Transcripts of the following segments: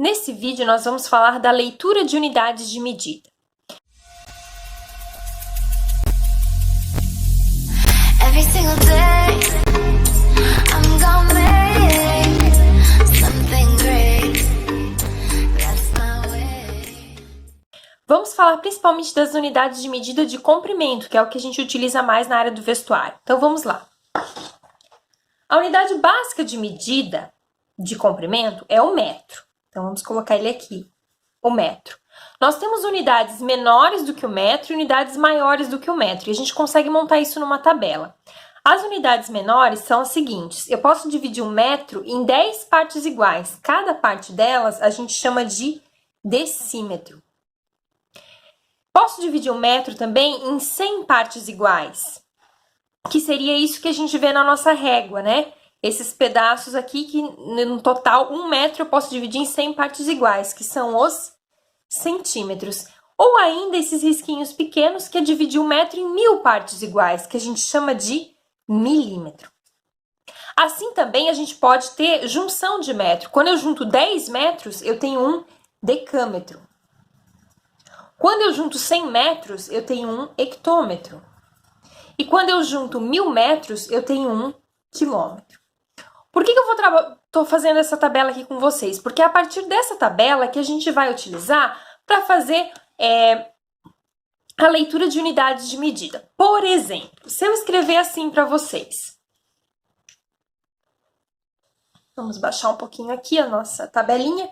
Nesse vídeo, nós vamos falar da leitura de unidades de medida. Every single day, I'm gonna make something great. That's my way. Vamos falar principalmente das unidades de medida de comprimento, que é o que a gente utiliza mais na área do vestuário. Então, vamos lá. A unidade básica de medida de comprimento é o metro. Então, vamos colocar ele aqui, o metro. Nós temos unidades menores do que o metro e unidades maiores do que o metro. E a gente consegue montar isso numa tabela. As unidades menores são as seguintes. Eu posso dividir um metro em 10 partes iguais. Cada parte delas a gente chama de decímetro. Posso dividir um metro também em 100 partes iguais. Que seria isso que a gente vê na nossa régua, né? Esses pedaços aqui, que no total, 1 metro eu posso dividir em 100 partes iguais, que são os centímetros. Ou ainda esses risquinhos pequenos, que é dividir 1 metro em 1000 partes iguais, que a gente chama de milímetro. Assim também a gente pode ter junção de metro. Quando eu junto 10 metros, eu tenho um decâmetro. Quando eu junto 100 metros, eu tenho um hectômetro. E quando eu junto 1000 metros, eu tenho um quilômetro. Por que eu tô fazendo essa tabela aqui com vocês? Porque é a partir dessa tabela que a gente vai utilizar para fazer a leitura de unidades de medida. Por exemplo, se eu escrever assim para vocês. Vamos baixar um pouquinho aqui a nossa tabelinha.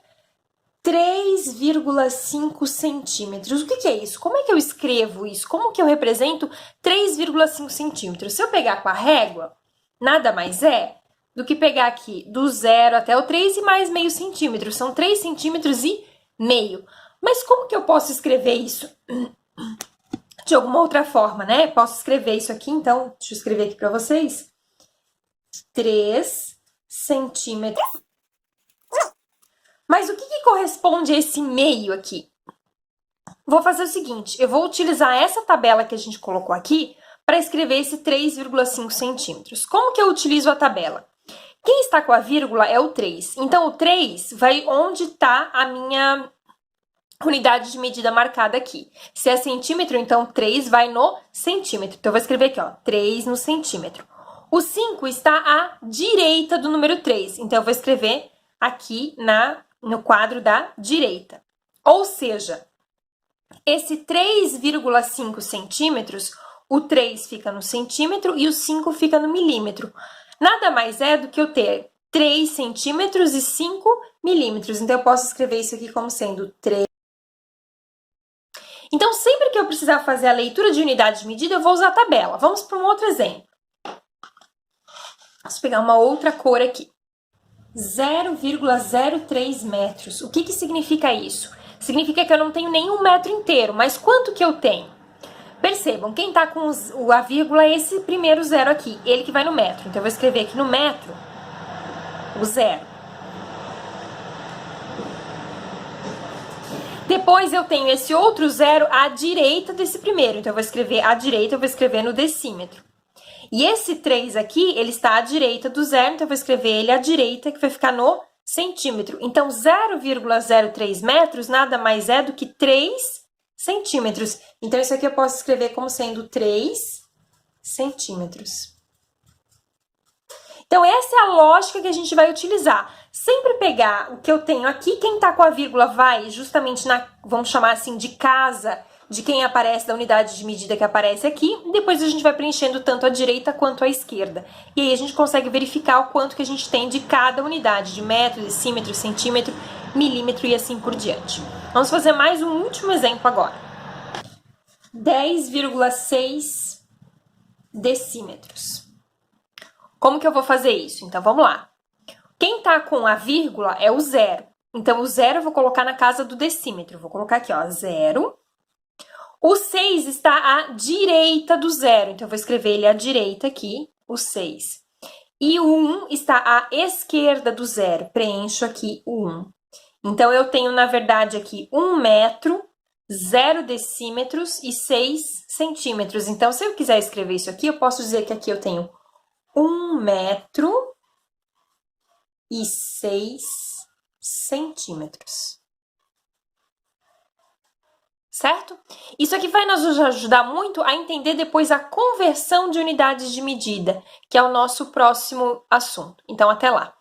3,5 centímetros. O que é isso? Como é que eu escrevo isso? Como que eu represento 3,5 centímetros? Se eu pegar com a régua, nada mais é do que pegar aqui do 0 até o 3 e mais meio centímetro. São 3 centímetros e meio. Mas como que eu posso escrever isso de alguma outra forma, né? Posso escrever isso aqui, então, deixa eu escrever aqui para vocês. 3 centímetros. Mas o que corresponde a esse meio aqui? Vou fazer o seguinte, eu vou utilizar essa tabela que a gente colocou aqui para escrever esse 3,5 centímetros. Como que eu utilizo a tabela? Quem está com a vírgula é o 3. Então, o 3 vai onde está a minha unidade de medida marcada aqui. Se é centímetro, então 3 vai no centímetro. Então, eu vou escrever aqui, ó, 3 no centímetro. O 5 está à direita do número 3. Então, eu vou escrever aqui no quadro da direita. Ou seja, esse 3,5 centímetros, o 3 fica no centímetro e o 5 fica no milímetro. Nada mais é do que eu ter 3 centímetros e 5 milímetros. Então, eu posso escrever isso aqui como sendo 3. Então, sempre que eu precisar fazer a leitura de unidade de medida, eu vou usar a tabela. Vamos para um outro exemplo. Vamos pegar uma outra cor aqui. 0,03 metros. O que significa isso? Significa que eu não tenho nenhum metro inteiro, mas quanto que eu tenho? Percebam, quem está com a vírgula é esse primeiro zero aqui, ele que vai no metro. Então, eu vou escrever aqui no metro o zero. Depois, eu tenho esse outro zero à direita desse primeiro. Então, eu vou escrever à direita, eu vou escrever no decímetro. E esse 3 aqui, ele está à direita do zero, então eu vou escrever ele à direita, que vai ficar no centímetro. Então, 0,03 metros nada mais é do que 3 centímetros. Então, isso aqui eu posso escrever como sendo 3 centímetros. Então, essa é a lógica que a gente vai utilizar. Sempre pegar o que eu tenho aqui, quem está com a vírgula vai justamente vamos chamar assim, de casa de quem aparece, da unidade de medida que aparece aqui, e depois a gente vai preenchendo tanto à direita quanto à esquerda. E aí a gente consegue verificar o quanto que a gente tem de cada unidade, de metro, decímetro, centímetro, milímetro e assim por diante. Vamos fazer mais um último exemplo agora. 10,6 decímetros. Como que eu vou fazer isso? Então, vamos lá. Quem está com a vírgula é o zero. Então, o zero eu vou colocar na casa do decímetro. Vou colocar aqui, ó, 0. O 6 está à direita do zero, então eu vou escrever ele à direita aqui, o 6. E o 1 está à esquerda do zero, preencho aqui o 1. Então, eu tenho, na verdade, aqui 1 metro, 0 decímetros e 6 centímetros. Então, se eu quiser escrever isso aqui, eu posso dizer que aqui eu tenho 1 metro e 6 centímetros. Certo? Isso aqui vai nos ajudar muito a entender depois a conversão de unidades de medida, que é o nosso próximo assunto. Então, até lá!